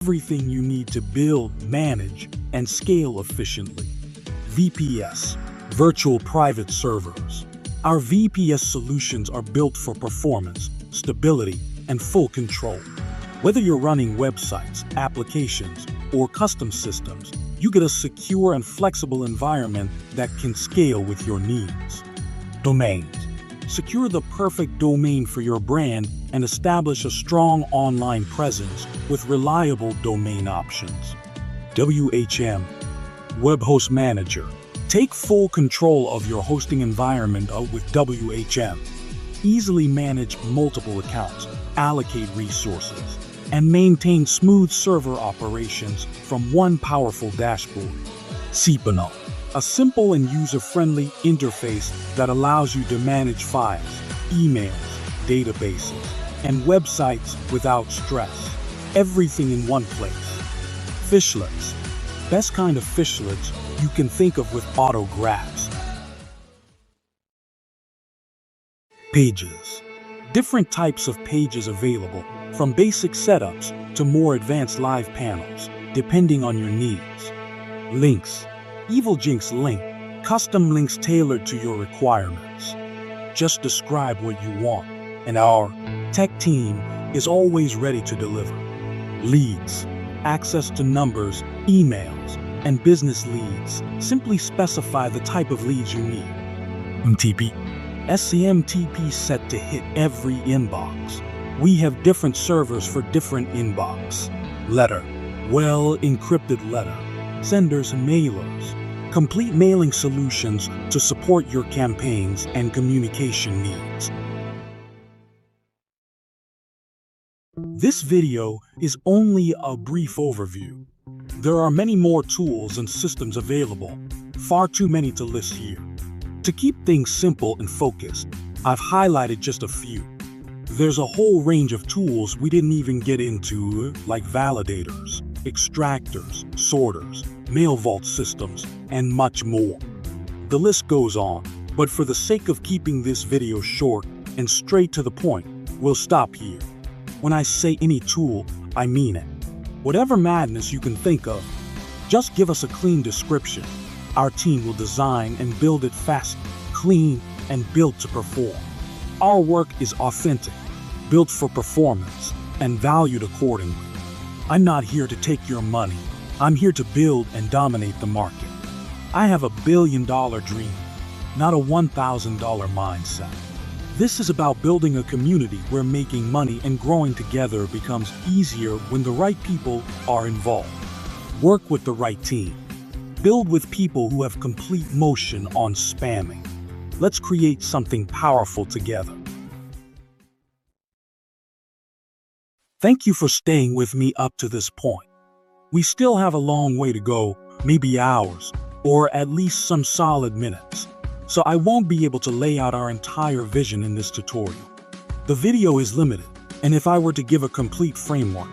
everything you need to build, manage, and scale efficiently. VPS, Virtual Private Servers. Our VPS solutions are built for performance, stability, and full control. Whether you're running websites, applications, or custom systems, you get a secure and flexible environment that can scale with your needs. Domains. Secure the perfect domain for your brand and establish a strong online presence with reliable domain options. WHM, Web Host Manager. Take full control of your hosting environment with WHM. Easily manage multiple accounts, allocate resources, and maintain smooth server operations from one powerful dashboard. cPanel, a simple and user-friendly interface that allows you to manage files, emails, databases, and websites without stress. Everything in one place. Fishlets, best kind of fishlets you can think of with auto graphs. Pages. Different types of pages available, from basic setups to more advanced live panels, depending on your needs. Links. EvilJinx Link, custom links tailored to your requirements. Just describe what you want, and our tech team is always ready to deliver. Leads. Access to numbers, emails, and business leads. Simply specify the type of leads you need. SMTP. SMTP set to hit every inbox. We have different servers for different inbox. Letter. Well-encrypted letter. Senders and mailers. Complete mailing solutions to support your campaigns and communication needs. This video is only a brief overview. There are many more tools and systems available, far too many to list here. To keep things simple and focused, I've highlighted just a few. There's a whole range of tools we didn't even get into, like validators, extractors, sorters, mail vault systems, and much more. The list goes on, but for the sake of keeping this video short and straight to the point, we'll stop here. When I say any tool, I mean it. Whatever madness you can think of, just give us a clean description. Our team will design and build it fast, clean, and built to perform. Our work is authentic, built for performance, and valued accordingly. I'm not here to take your money. I'm here to build and dominate the market. I have a $1 billion dream, not a $1,000 mindset. This is about building a community where making money and growing together becomes easier when the right people are involved. Work with the right team. Build with people who have complete motion on spamming. Let's create something powerful together. Thank you for staying with me up to this point. We still have a long way to go, maybe hours, or at least some solid minutes. So I won't be able to lay out our entire vision in this tutorial. The video is limited, and if I were to give a complete framework,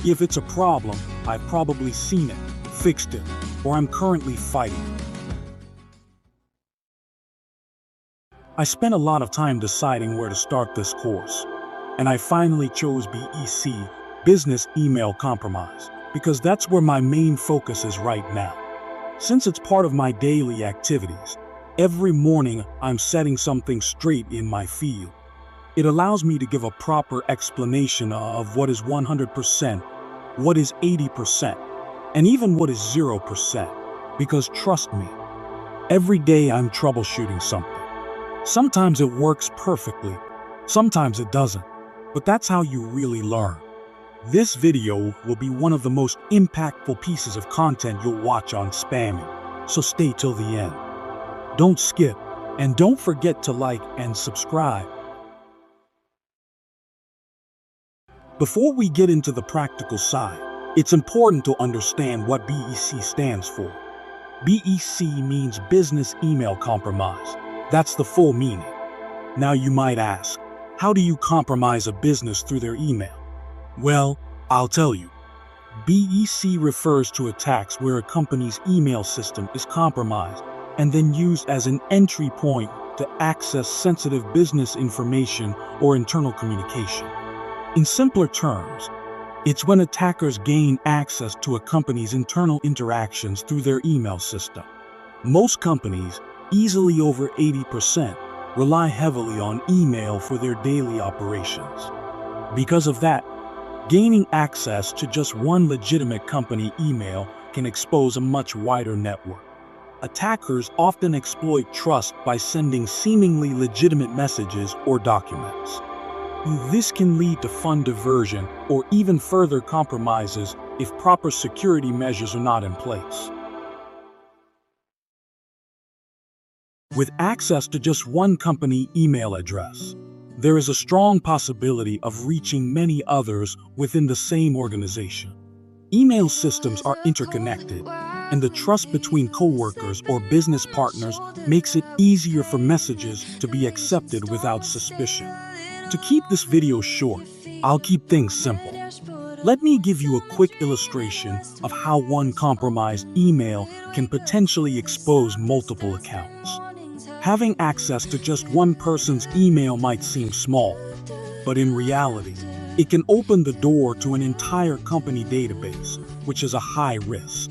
if it's a problem, I've probably seen it, fixed it, or I'm currently fighting. I spent a lot of time deciding where to start this course, and I finally chose BEC, Business Email Compromise, because that's where my main focus is right now. Since it's part of my daily activities, every morning I'm setting something straight in my field. It allows me to give a proper explanation of what is 100%, what is 80%, and even what is 0%. Because trust me, every day I'm troubleshooting something. Sometimes it works perfectly, sometimes it doesn't, but that's how you really learn. This video will be one of the most impactful pieces of content you'll watch on spamming, so stay till the end. Don't skip, and don't forget to like and subscribe. Before we get into the practical side, it's important to understand what BEC stands for. BEC means Business Email Compromise. That's the full meaning. Now you might ask, how do you compromise a business through their email? Well, I'll tell you. BEC refers to attacks where a company's email system is compromised and then used as an entry point to access sensitive business information or internal communication. In simpler terms, it's when attackers gain access to a company's internal interactions through their email system. Most companies, easily over 80%, rely heavily on email for their daily operations. Because of that, gaining access to just one legitimate company email can expose a much wider network. Attackers often exploit trust by sending seemingly legitimate messages or documents. This can lead to fund diversion or even further compromises if proper security measures are not in place. With access to just one company email address, there is a strong possibility of reaching many others within the same organization. Email systems are interconnected, and the trust between coworkers or business partners makes it easier for messages to be accepted without suspicion. To keep this video short, I'll keep things simple. Let me give you a quick illustration of how one compromised email can potentially expose multiple accounts. Having access to just one person's email might seem small, but in reality, it can open the door to an entire company database, which is a high risk.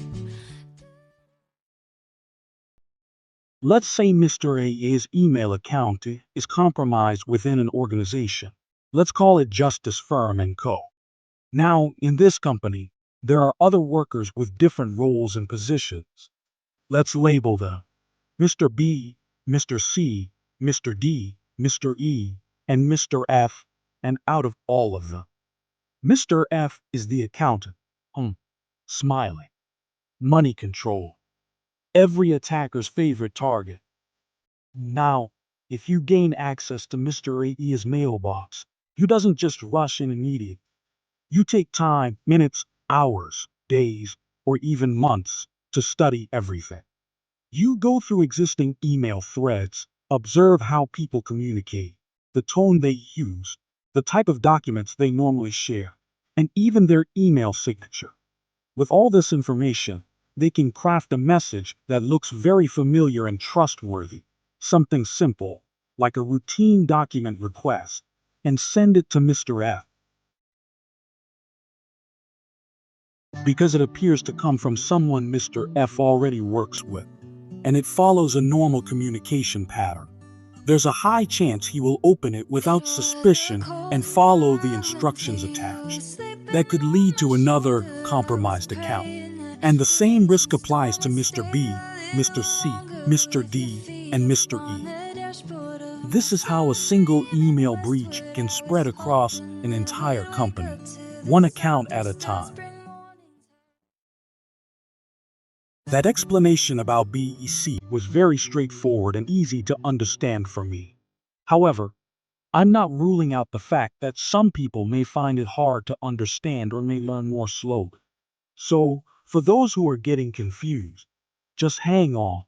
Let's say Mr. A's email account is compromised within an organization. Let's call it Justice Firm & Co. Now, in this company, there are other workers with different roles and positions. Let's label them Mr. B, Mr. C, Mr. D, Mr. E, and Mr. F, and out of all of them, Mr. F is the accountant. Smiling. Money control. Every attacker's favorite target. Now, if you gain access to Mr. A's mailbox, you doesn't just rush in immediately. You take time, minutes, hours, days, or even months to study everything. You go through existing email threads, observe how people communicate, the tone they use, the type of documents they normally share, and even their email signature. With all this information, they can craft a message that looks very familiar and trustworthy, something simple, like a routine document request, and send it to Mr. F. Because it appears to come from someone Mr. F already works with, and it follows a normal communication pattern. There's a high chance he will open it without suspicion and follow the instructions attached. That could lead to another compromised account. And the same risk applies to Mr. B, Mr. C, Mr. D, and Mr. E. This is how a single email breach can spread across an entire company, one account at a time. That explanation about BEC was very straightforward and easy to understand for me. However, I'm not ruling out the fact that some people may find it hard to understand or may learn more slowly. So, for those who are getting confused, just hang on.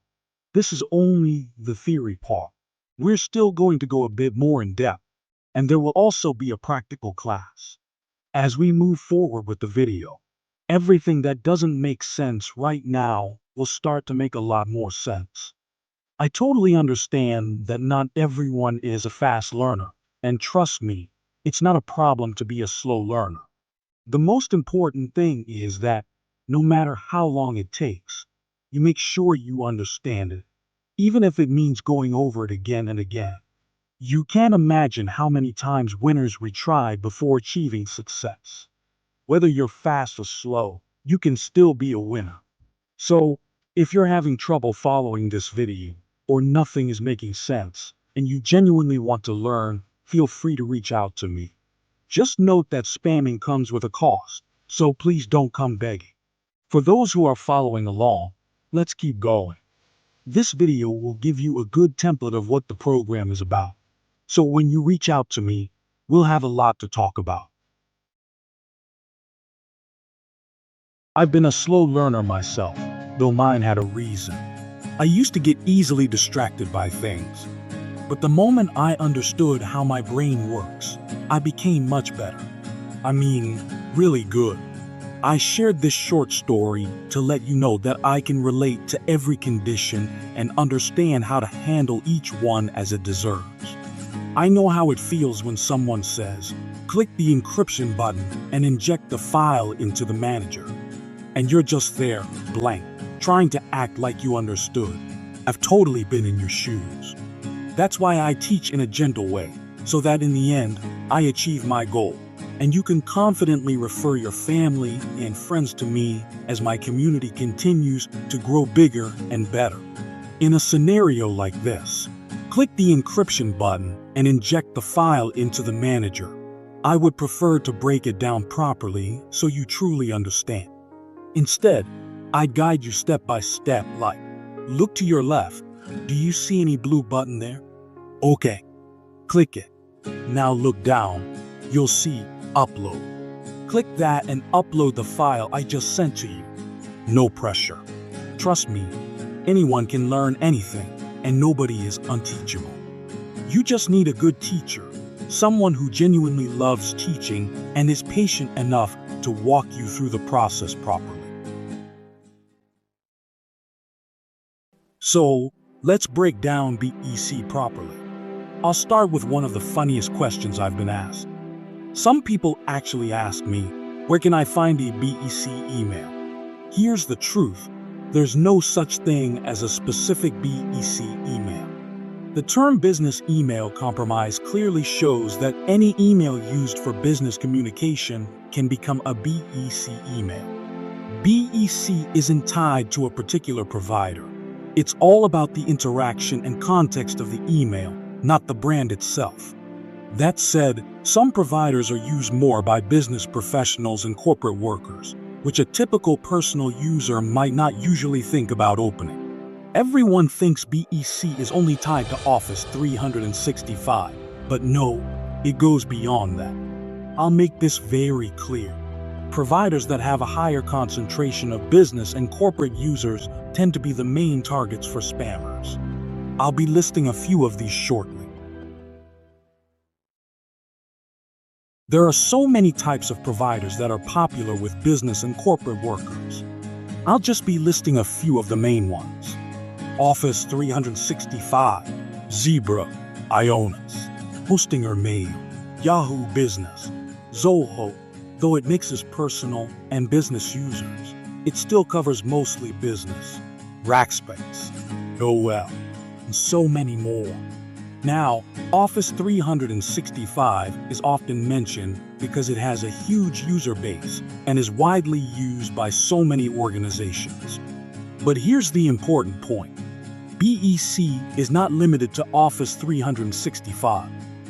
This is only the theory part. We're still going to go a bit more in depth, and there will also be a practical class. As we move forward with the video, everything that doesn't make sense right now will start to make a lot more sense. I totally understand that not everyone is a fast learner, and trust me, it's not a problem to be a slow learner. The most important thing is that, no matter how long it takes, you make sure you understand it, even if it means going over it again and again. You can't imagine how many times winners retry before achieving success. Whether you're fast or slow, you can still be a winner. So, if you're having trouble following this video, or nothing is making sense, and you genuinely want to learn, feel free to reach out to me. Just note that spamming comes with a cost, so please don't come begging. For those who are following along, let's keep going. This video will give you a good template of what the program is about. So when you reach out to me, we'll have a lot to talk about. I've been a slow learner myself, though mine had a reason. I used to get easily distracted by things. But the moment I understood how my brain works, I became much better. I mean, really good. I shared this short story to let you know that I can relate to every condition and understand how to handle each one as it deserves. I know how it feels when someone says, click the encryption button and inject the file into the manager. And you're just there, blank, trying to act like you understood. I've totally been in your shoes. That's why I teach in a gentle way, so that in the end, I achieve my goal. And you can confidently refer your family and friends to me as my community continues to grow bigger and better. In a scenario like this, click the encryption button and inject the file into the manager. I would prefer to break it down properly so you truly understand. Instead, I'd guide you step by step like, look to your left. Do you see any blue button there? Okay, click it. Now look down. You'll see upload. Click that and upload the file I just sent to you. No pressure. Trust me, anyone can learn anything, and nobody is unteachable. You just need a good teacher, someone who genuinely loves teaching and is patient enough to walk you through the process properly. So, let's break down BEC properly. I'll start with one of the funniest questions I've been asked. Some people actually ask me, where can I find a BEC email? Here's the truth. There's no such thing as a specific BEC email. The term business email compromise clearly shows that any email used for business communication can become a BEC email. BEC isn't tied to a particular provider. It's all about the interaction and context of the email, not the brand itself. That said, some providers are used more by business professionals and corporate workers, which a typical personal user might not usually think about opening. Everyone thinks BEC is only tied to Office 365, but no, it goes beyond that. I'll make this very clear. Providers that have a higher concentration of business and corporate users tend to be the main targets for spammers. I'll be listing a few of these shortly. There are so many types of providers that are popular with business and corporate workers. I'll just be listing a few of the main ones. Office 365, Zebra, Ionis, Hostinger Mail, Yahoo Business, Zoho. Though it mixes personal and business users, it still covers mostly business. Rackspace, Noel, and so many more. Now, Office 365 is often mentioned because it has a huge user base and is widely used by so many organizations. But here's the important point. BEC is not limited to Office 365.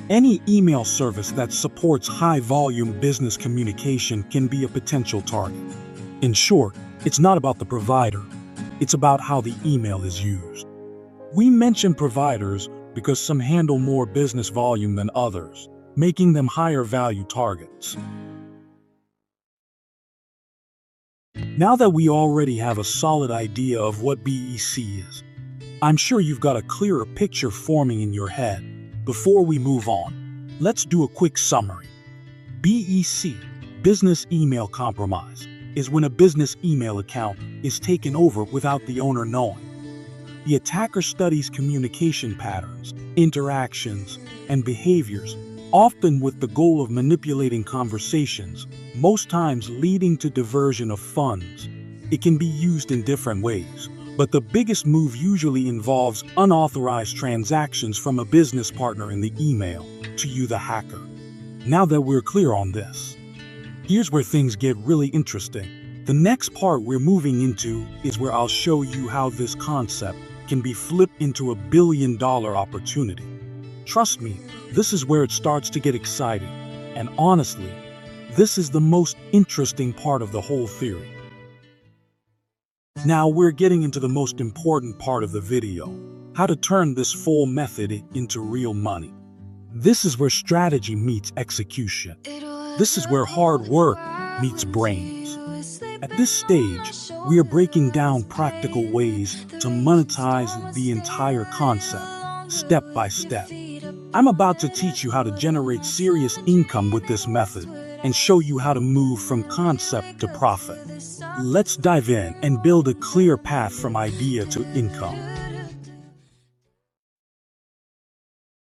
Any email service that supports high-volume business communication can be a potential target. In short, it's not about the provider, it's about how the email is used. We mention providers because some handle more business volume than others, making them higher value targets. Now that we already have a solid idea of what BEC is, I'm sure you've got a clearer picture forming in your head. Before we move on, let's do a quick summary. BEC, Business Email Compromise, is when a business email account is taken over without the owner knowing. The attacker studies communication patterns, interactions, and behaviors, often with the goal of manipulating conversations, most times leading to diversion of funds. It can be used in different ways, But the biggest move usually involves unauthorized transactions from a business partner in the email to you, the hacker. Now that we're clear on this, here's where things get really interesting. The next part we're moving into is where I'll show you how this concept can be flipped into a billion-dollar opportunity. Trust me, this is where it starts to get exciting. And honestly, this is the most interesting part of the whole theory. Now we're getting into the most important part of the video, how to turn this full method into real money. This is where strategy meets execution. This is where hard work meets brains. At this stage, we are breaking down practical ways to monetize the entire concept, step by step. I'm about to teach you how to generate serious income with this method and show you how to move from concept to profit. Let's dive in and build a clear path from idea to income.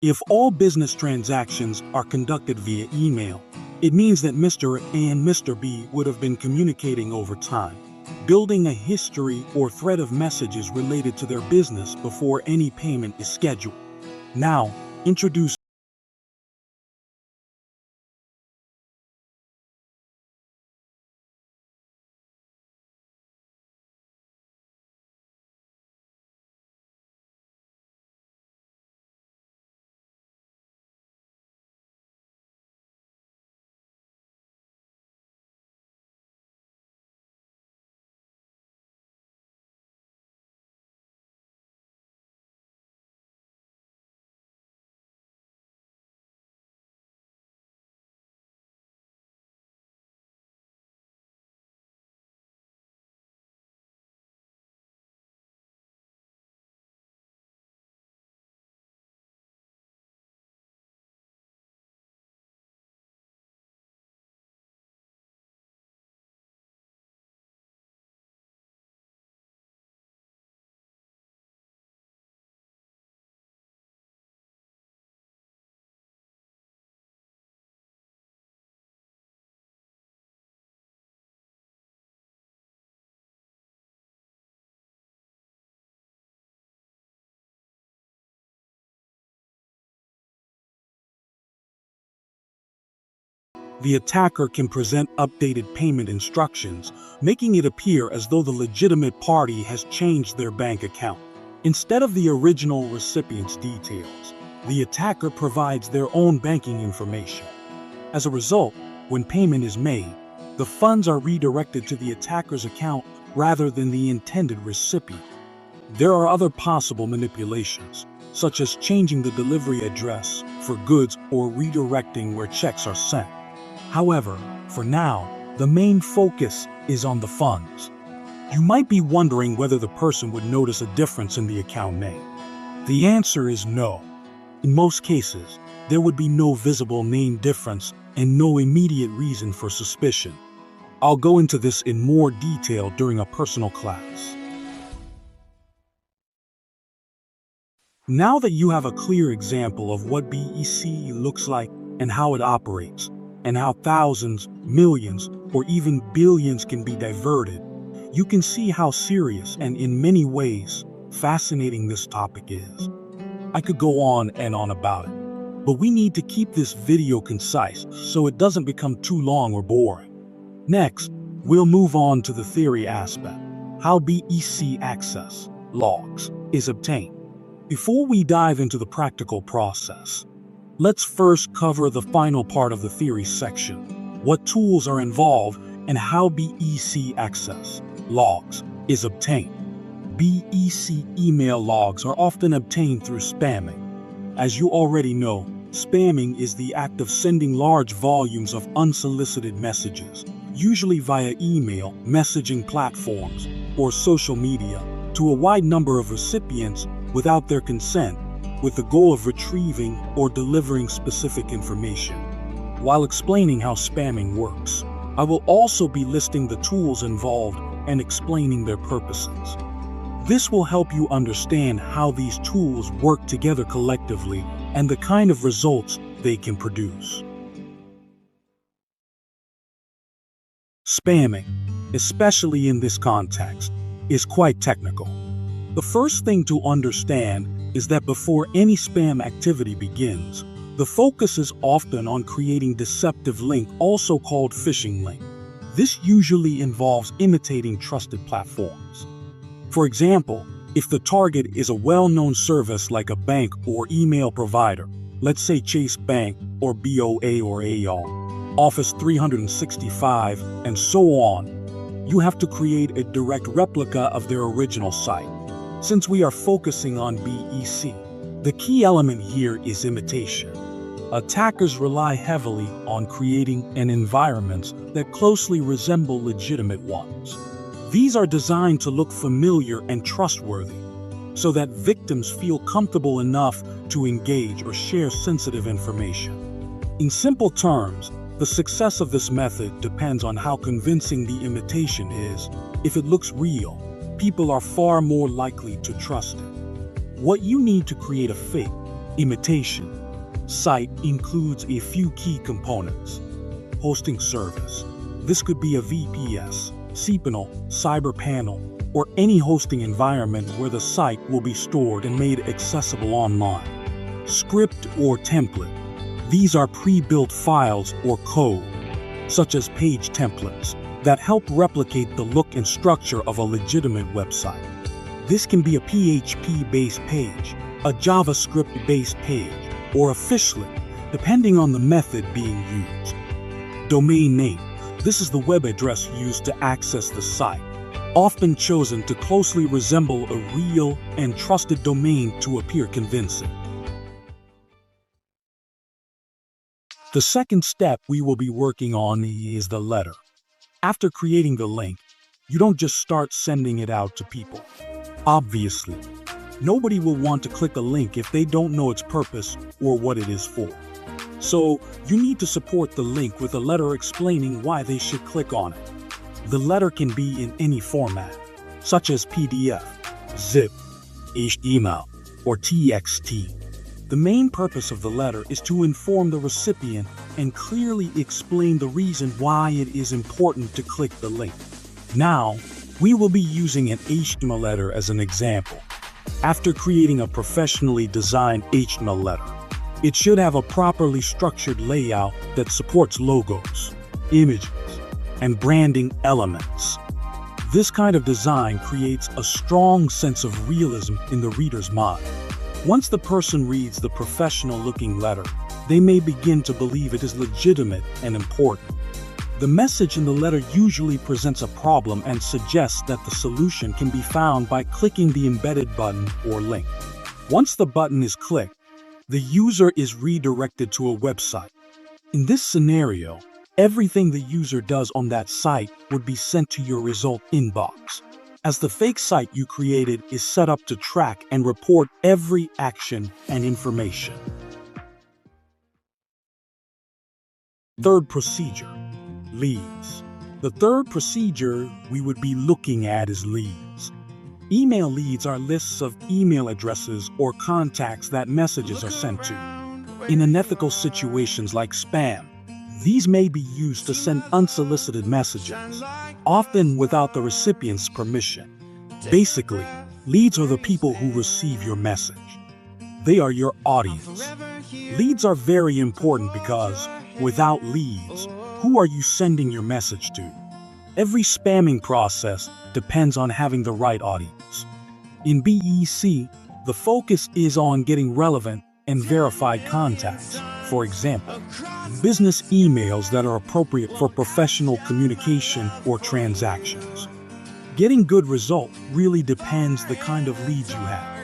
If all business transactions are conducted via email, it means that Mr. A and Mr. B would have been communicating over time, building a history or thread of messages related to their business before any payment is scheduled. Now, introduce the attacker can present updated payment instructions, making it appear as though the legitimate party has changed their bank account. Instead of the original recipient's details, the attacker provides their own banking information. As a result, when payment is made, the funds are redirected to the attacker's account rather than the intended recipient. There are other possible manipulations, such as changing the delivery address for goods or redirecting where checks are sent. However, for now, the main focus is on the funds. You might be wondering whether the person would notice a difference in the account name. The answer is no. In most cases, there would be no visible name difference and no immediate reason for suspicion. I'll go into this in more detail during a personal class. Now that you have a clear example of what BEC looks like and how it operates, and how thousands, millions, or even billions can be diverted, you can see how serious and in many ways fascinating this topic is. I could go on and on about it, but we need to keep this video concise so it doesn't become too long or boring. Next, we'll move on to the theory aspect, how BEC access logs is obtained. Before we dive into the practical process, let's first cover the final part of the theory section, what tools are involved and how BEC access logs is obtained. BEC email logs are often obtained through spamming. As you already know, spamming is the act of sending large volumes of unsolicited messages, usually via email, messaging platforms, or social media, to a wide number of recipients without their consent, with the goal of retrieving or delivering specific information. While explaining how spamming works, I will also be listing the tools involved and explaining their purposes. This will help you understand how these tools work together collectively and the kind of results they can produce. Spamming, especially in this context, is quite technical. The first thing to understand is that before any spam activity begins, the focus is often on creating deceptive link, also called phishing link. This usually involves imitating trusted platforms. For example, if the target is a well-known service like a bank or email provider, let's say Chase Bank or BOA or AR, Office 365, and so on, you have to create a direct replica of their original site. Since we are focusing on BEC, the key element here is imitation. Attackers rely heavily on creating an environments that closely resemble legitimate ones. These are designed to look familiar and trustworthy, so that victims feel comfortable enough to engage or share sensitive information. In simple terms, the success of this method depends on how convincing the imitation is. If it looks real, people are far more likely to trust it. What you need to create a fake imitation site includes a few key components. Hosting service. This could be a VPS, cPanel, CyberPanel, or any hosting environment where the site will be stored and made accessible online. Script or template. These are pre-built files or code, such as page templates, that help replicate the look and structure of a legitimate website. This can be a PHP-based page, a JavaScript-based page, or a fishlet, depending on the method being used. Domain name. This is the web address used to access the site, often chosen to closely resemble a real and trusted domain to appear convincing. The second step we will be working on is the letter. After creating the link, you don't just start sending it out to people. Obviously, nobody will want to click a link if they don't know its purpose or what it is for. So, you need to support the link with a letter explaining why they should click on it. The letter can be in any format, such as PDF, zip, HTML, or TXT. The main purpose of the letter is to inform the recipient and clearly explain the reason why it is important to click the link. Now, we will be using an HTML letter as an example. After creating a professionally designed HTML letter, it should have a properly structured layout that supports logos, images, and branding elements. This kind of design creates a strong sense of realism in the reader's mind. Once the person reads the professional-looking letter, they may begin to believe it is legitimate and important. The message in the letter usually presents a problem and suggests that the solution can be found by clicking the embedded button or link. Once the button is clicked, the user is redirected to a website. In this scenario, everything the user does on that site would be sent to your result inbox, as the fake site you created is set up to track and report every action and information. Third procedure, leads. The third procedure we would be looking at is leads. Email leads are lists of email addresses or contacts that messages are sent to. In unethical situations like spam, these may be used to send unsolicited messages, often without the recipient's permission. Basically, leads are the people who receive your message. They are your audience. Leads are very important because, without leads, who are you sending your message to? Every spamming process depends on having the right audience. In BEC, the focus is on getting relevant and verified contacts. For example, business emails that are appropriate for professional communication or transactions. Getting good results really depends the kind of leads you have.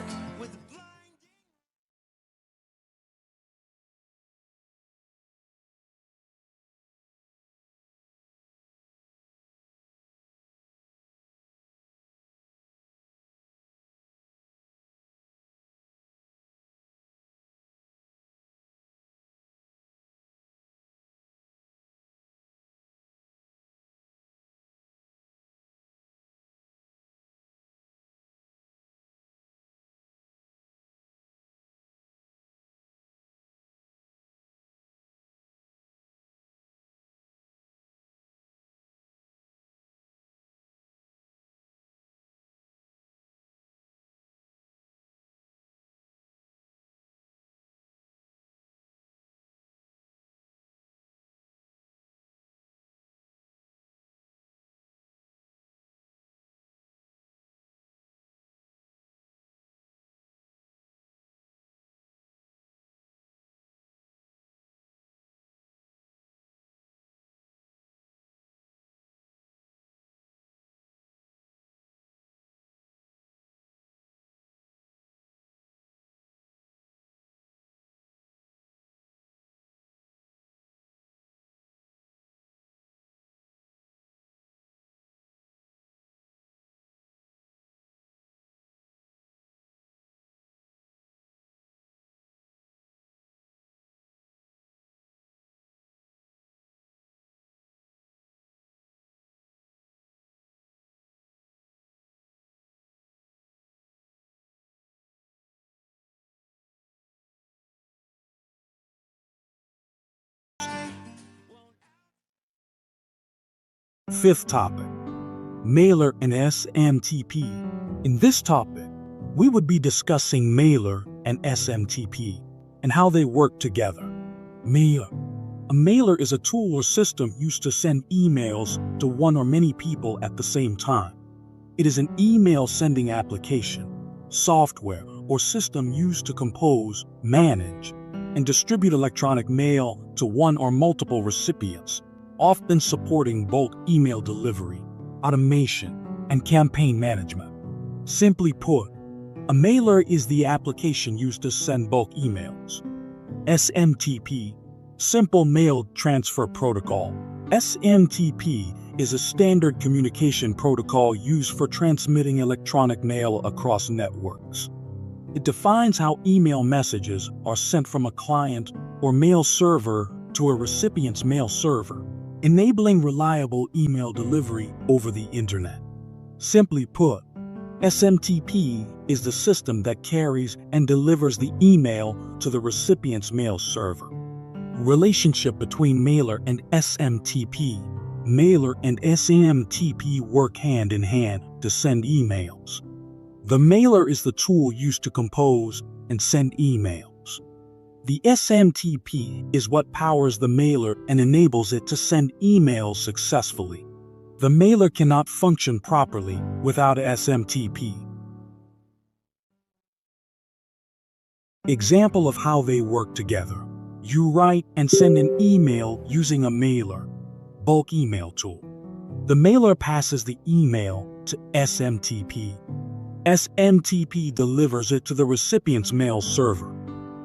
Fifth topic, mailer and SMTP. In this topic, we would be discussing mailer and SMTP and how they work together. Mailer. A mailer is a tool or system used to send emails to one or many people at the same time. It is an email sending application, software, or system used to compose, manage, and distribute electronic mail to one or multiple recipients, often supporting bulk email delivery, automation, and campaign management. Simply put, a mailer is the application used to send bulk emails. SMTP, Simple Mail Transfer Protocol. SMTP is a standard communication protocol used for transmitting electronic mail across networks. It defines how email messages are sent from a client or mail server to a recipient's mail server, enabling reliable email delivery over the internet. Simply put, SMTP is the system that carries and delivers the email to the recipient's mail server. Relationship between mailer and SMTP. Mailer and SMTP work hand in hand to send emails. The mailer is the tool used to compose and send emails. The SMTP is what powers the mailer and enables it to send emails successfully. The mailer cannot function properly without SMTP. Example of how they work together. You write and send an email using a mailer, bulk email tool. The mailer passes the email to SMTP. SMTP delivers it to the recipient's mail server.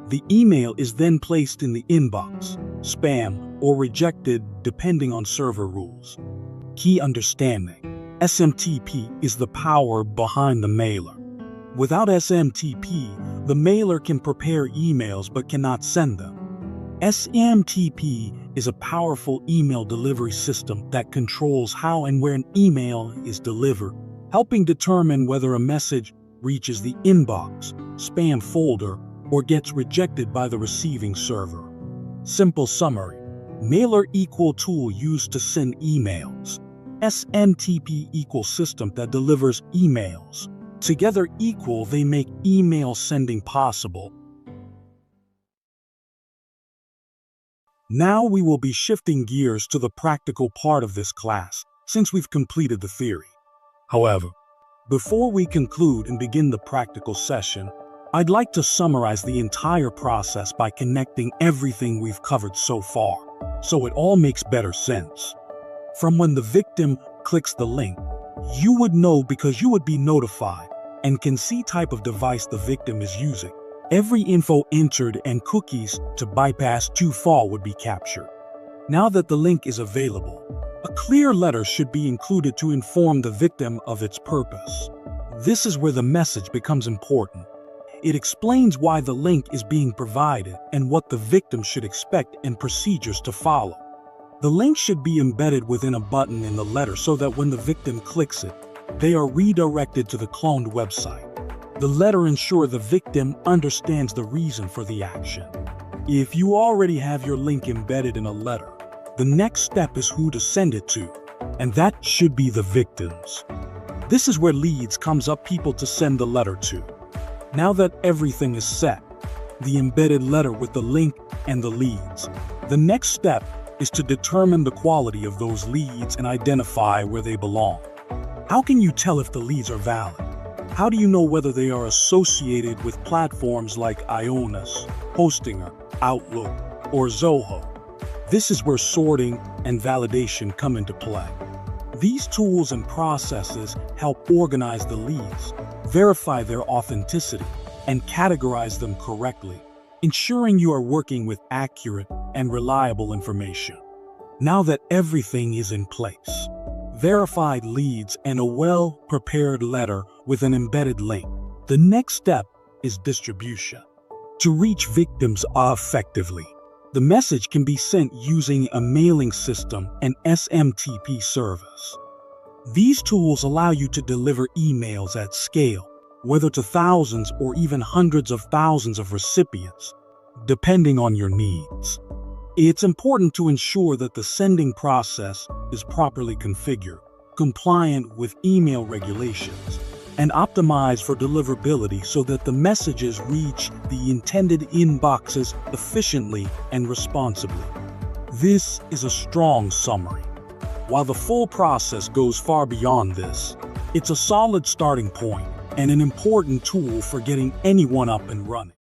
The email is then placed in the inbox, spam, or rejected depending on server rules. Key understanding: SMTP is the power behind the mailer. Without SMTP, the mailer can prepare emails but cannot send them. SMTP is a powerful email delivery system that controls how and where an email is delivered, helping determine whether a message reaches the inbox, spam folder, or gets rejected by the receiving server. Simple summary: mailer equal tool used to send emails. SMTP equal system that delivers emails. Together equal, they make email sending possible. Now we will be shifting gears to the practical part of this class, since we've completed the theory. However, before we conclude and begin the practical session, I'd like to summarize the entire process by connecting everything we've covered so far, so it all makes better sense. From when the victim clicks the link, you would know because you would be notified and can see type of device the victim is using. Every info entered and cookies to bypass too far would be captured. Now that the link is available, a clear letter should be included to inform the victim of its purpose. This is where the message becomes important. It explains why the link is being provided and what the victim should expect and procedures to follow. The link should be embedded within a button in the letter so that when the victim clicks it, they are redirected to the cloned website. The letter ensures the victim understands the reason for the action. If you already have your link embedded in a letter, the next step is who to send it to, and that should be the victims. This is where leads comes up, people to send the letter to. Now that everything is set, the embedded letter with the link and the leads, the next step is to determine the quality of those leads and identify where they belong. How can you tell if the leads are valid? How do you know whether they are associated with platforms like Ionis, Hostinger, Outlook, or Zoho? This is where sorting and validation come into play. These tools and processes help organize the leads, verify their authenticity, and categorize them correctly, ensuring you are working with accurate and reliable information. Now that everything is in place, verified leads and a well-prepared letter with an embedded link, the next step is distribution. To reach victims effectively, the message can be sent using a mailing system and SMTP service. These tools allow you to deliver emails at scale, whether to thousands or even hundreds of thousands of recipients, depending on your needs. It's important to ensure that the sending process is properly configured, compliant with email regulations, and optimized for deliverability so that the messages reach the intended inboxes efficiently and responsibly. This is a strong summary. While the full process goes far beyond this, it's a solid starting point and an important tool for getting anyone up and running.